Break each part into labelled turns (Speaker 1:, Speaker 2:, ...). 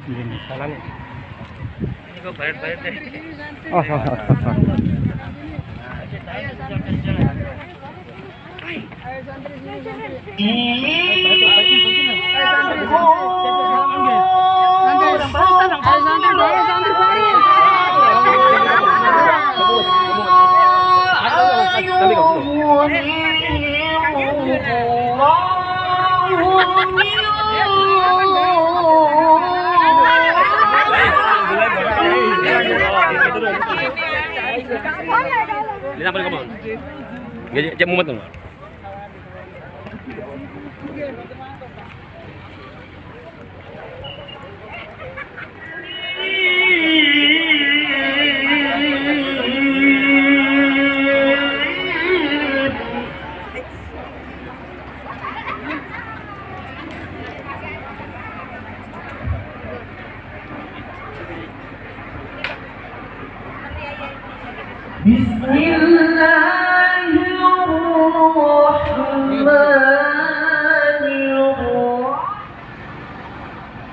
Speaker 1: Salahnya. Ini kok bayar-bayar deh.
Speaker 2: Oh.
Speaker 1: Ini sampai kapan? Gak mumet tuh.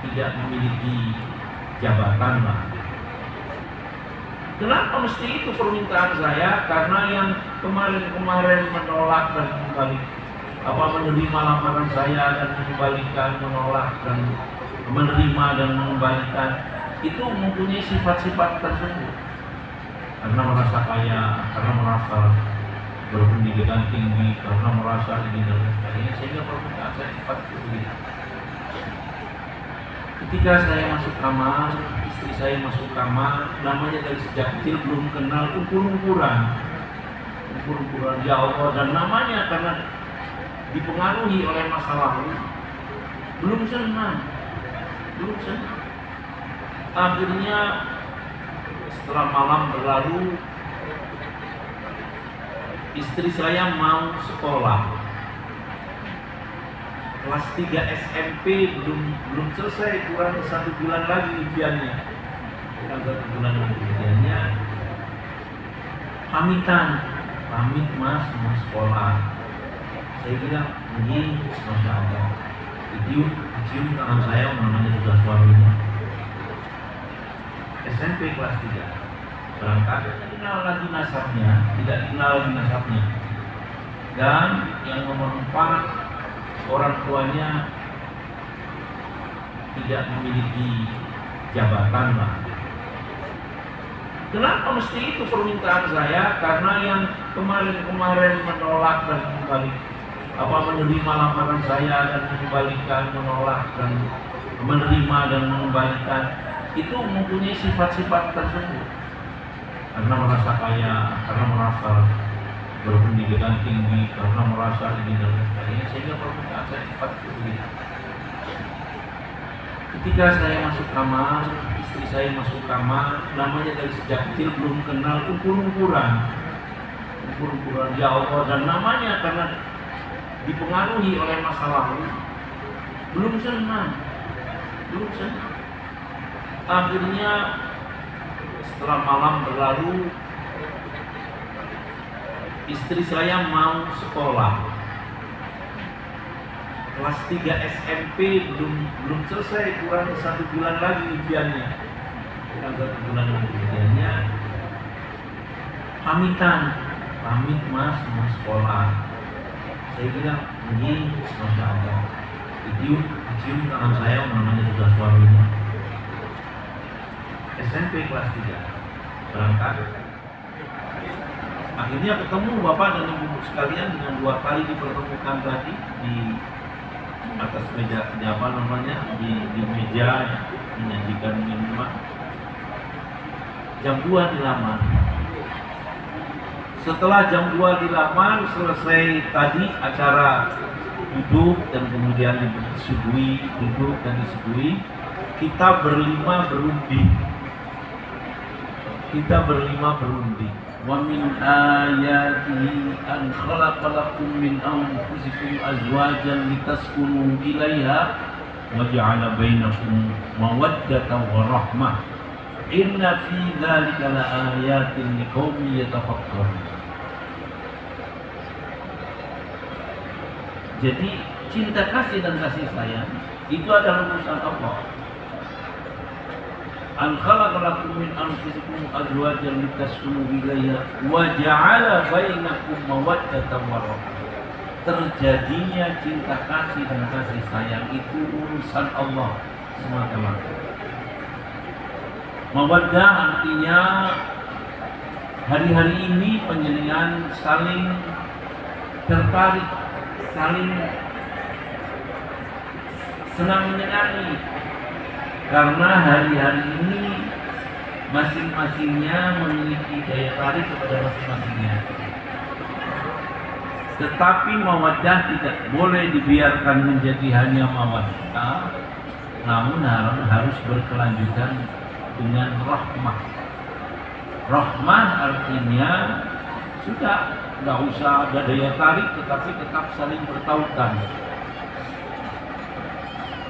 Speaker 3: Tidak memiliki jabatan lah. Kenapa mesti itu permintaan saya? Karena yang kemarin-kemarin menolak dan kembali menerima lamaran saya dan mengembalikan, menolak dan menerima dan mengembalikan itu mempunyai sifat-sifat tersebut. Karena merasa kaya, karena merasa berpendidikan tinggi, karena merasa ini dan sebagainya, sehingga permintaan saya seperti itu. Ketika saya masuk kamar, istri saya masuk kamar, namanya dari sejak kecil belum kenal ukur-ukuran ya Allah, dan namanya karena dipengaruhi oleh masa lalu, belum senang. Akhirnya setelah malam berlalu, istri saya mau sekolah. Kelas 3 SMP belum selesai, kurang 1 bulan lagi ujiannya. Pamit mas, mau sekolah. Saya bilang, ini Masya Allah. Dicium tangan saya, namanya sudah suaminya. SMP kelas 3 berangkat, tidak dikenal lagi nasabnya. Dan yang nomor 4, orang tuanya tidak memiliki jabatan lah. Kenapa mesti itu permintaan saya? Karena yang kemarin-kemarin menolak dan kembali menerima lamaran saya dan mengembalikan, menolak dan menerima dan mengembalikan itu mempunyai sifat-sifat tersebut. Karena merasa kaya, karena merasa berpendidikan tinggi, karena merasa ini dan sebagainya, sehingga permintaan saya seperti itu. Ketika saya masuk kamar, istri saya masuk kamar, namanya dari sejak kecil belum kenal ukur-ukuran ya Allah, dan namanya karena dipengaruhi oleh masa lalu, belum senang. Akhirnya setelah malam berlalu, istri saya mau sekolah. Kelas 3 SMP belum selesai, kurang 1 bulan lagi ujiannya. Pamit mas, mau sekolah. Saya bilang, ini Masya Allah. Dicium tangan saya, namanya sudah suaminya. SMP kelas 3 berangkat. Akhirnya ketemu bapak dan ibu sekalian dengan 2 kali dipertemukan tadi di atas meja, di meja menyajikan minuman. Jam 2 dilamar. Setelah jam 2 dilamar, selesai tadi acara duduk dan kemudian disuguhi, kita berlima berunding. Wa min ayatihi an khalaqa lakum min anfusikum azwajan litaskunu ilaiha wa ja'ala bainakum mawaddatan wa rahmah. Inna fi dzalika laayatin liqaumin yatafakkarun. Jadi cinta kasih dan kasih sayang itu adalah urusan Allah. an khalaqa lakum min anfusikum azwajan litaskunu ilaiha wa ja'ala bainakum mawaddatan wa rahmah. Terjadinya cinta kasih dan kasih sayang itu urusan Allah semata-mata. Mawaddah artinya hari-hari ini penjenengan saling tertarik, saling senang menyenangi, karena hari-hari ini masing-masingnya memiliki daya tarik kepada masing-masingnya. Tetapi mawaddah tidak boleh dibiarkan menjadi hanya mawaddah, namun harus berkelanjutan dengan rahmah. Rahmah artinya sudah nggak usah ada daya tarik, tetapi tetap saling bertautan,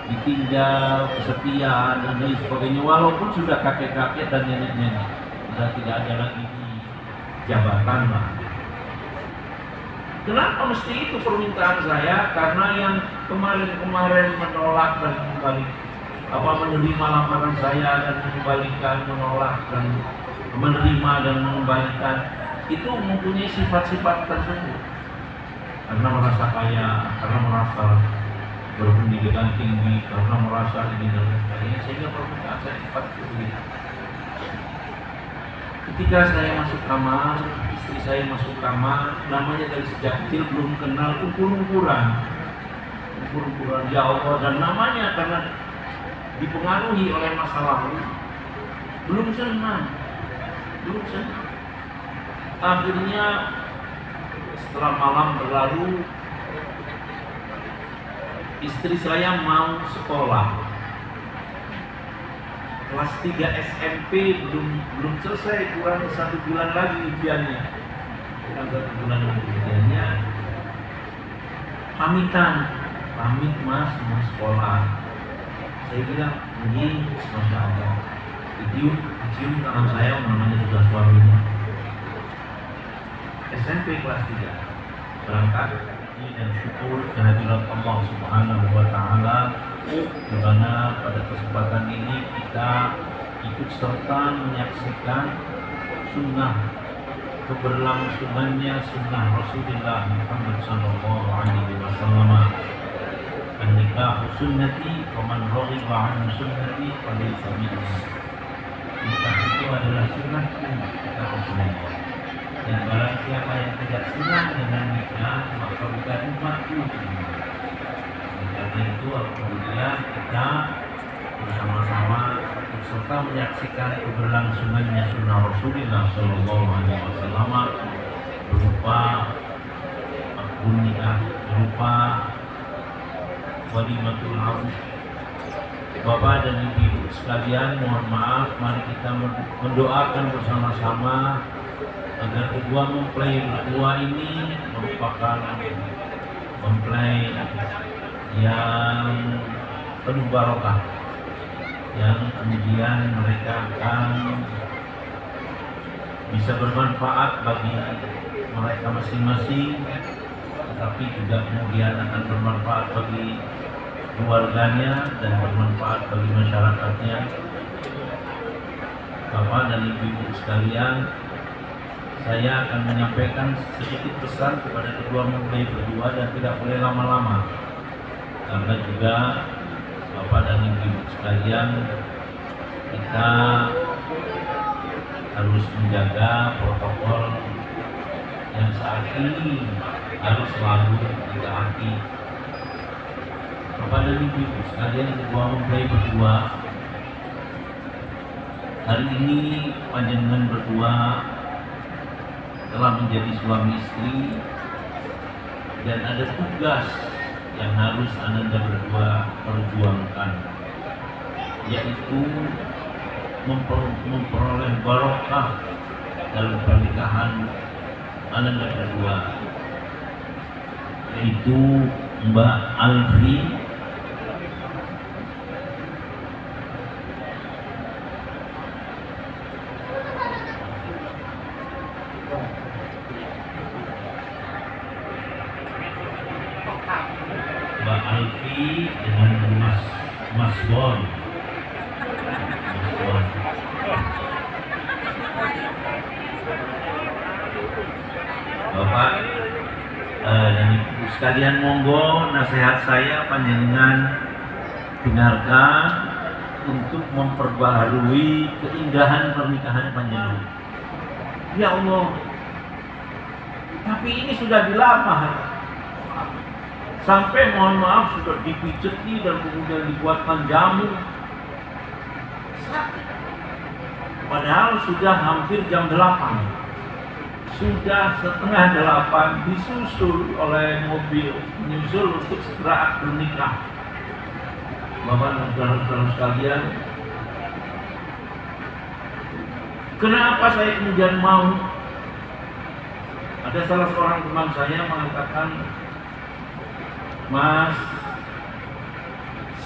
Speaker 3: ditinggal, kesetiaan dan lain sebagainya, walaupun sudah kakek-kakek dan nenek-nenek, sudah tidak ada lagi jabatan lah. Kenapa mesti itu permintaan saya? Karena yang kemarin-kemarin menolak dan kembali menerima lamaran saya dan mengembalikan, menolak dan menerima dan mengembalikan, itu mempunyai sifat-sifat tersebut. Karena merasa kaya, karena merasa berpendidikan tinggi, karena merasa ini dan sebagainya, sehingga permintaan saya seperti itu. Ketika saya masuk kamar, istri saya masuk kamar, namanya dari sejak kecil belum kenal ukur-ukuran, ya Allah, dan namanya karena dipengaruhi oleh masa lalu, belum senang. Akhirnya setelah malam berlalu, istri saya mau sekolah kelas 3 SMP, belum selesai, kurang 1 bulan lagi ujiannya, pamit mas mau sekolah. Saya bilang begini, Masya Allah, dicium tangan saya, namanya juga suaminya, SMP kelas 3 berangkat. Dan syukur kehadirat Allah Subhanahu wa Ta'ala, di mana pada kesempatan ini kita ikut serta menyaksikan sunnah keberlangsungannya sunnah Rasulullah Muhammad Sallallahu Alaihi Wasallam. An-nikah sunnati, wa man raghiba an sunnati falaysa minni. Nikah itu adalah sunnahku, kata Rasulullah. Dan barang siapa yang tidak senang dengan nikah, maka bukan umatku. Karena itu kemudian kita bersama-sama serta menyaksikan keberlangsungannya sunnah Rasulullah Sallallahu Alaihi Wasallam berupa akad nikah, berupa walimatul arus. Bapak dan ibu sekalian, mohon maaf, mari kita mendoakan bersama-sama agar kedua mempelai berdua ini merupakan mempelai yang penuh barokah, yang kemudian mereka akan bisa bermanfaat bagi mereka masing-masing, tetapi juga kemudian akan bermanfaat bagi keluarganya dan bermanfaat bagi masyarakatnya. Bapak dan ibu sekalian, saya akan menyampaikan sedikit pesan kepada kedua mempelai berdua dan tidak boleh lama-lama, karena juga Bapak dan Ibu sekalian, kita harus menjaga protokol yang saat ini harus selalu ditaati. Bapak dan Ibu sekalian, kedua mempelai berdua, hari ini panjenengan berdua telah menjadi suami istri, dan ada tugas yang harus Ananda berdua perjuangkan, yaitu memperoleh barokah dalam pernikahan Ananda berdua, yaitu Mbak Alfi dengan Mas Bon. sekalian monggo nasihat saya panjenengan dengarkan untuk memperbaharui keindahan pernikahan panjenengan. Ya Allah, tapi ini sudah dilamar. Sampai mohon maaf sudah dipijeti dan kemudian dibuatkan jamu. Sakit. Padahal sudah hampir jam 8. Sudah setengah 8 disusul oleh mobil menyusul untuk segera akad nikah. Bapak dan saudara-saudara sekalian, kenapa saya kemudian mau? Ada salah seorang teman saya mengatakan, Mas,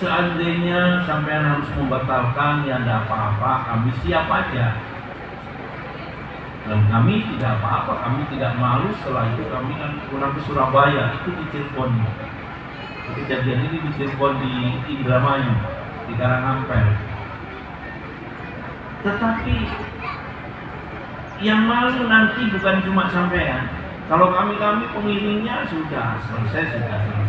Speaker 3: seandainya sampean harus membatalkan, ya tidak apa-apa, kami siap aja. Dan kami tidak apa-apa, kami tidak malu. Setelah itu kami kan pulang ke Surabaya, itu di Cirebon. Kejadian ini di Cirebon, di Indramayu, di Karangampel. Tetapi yang malu nanti bukan cuma sampean. Kalau kami pengiringnya sudah selesai.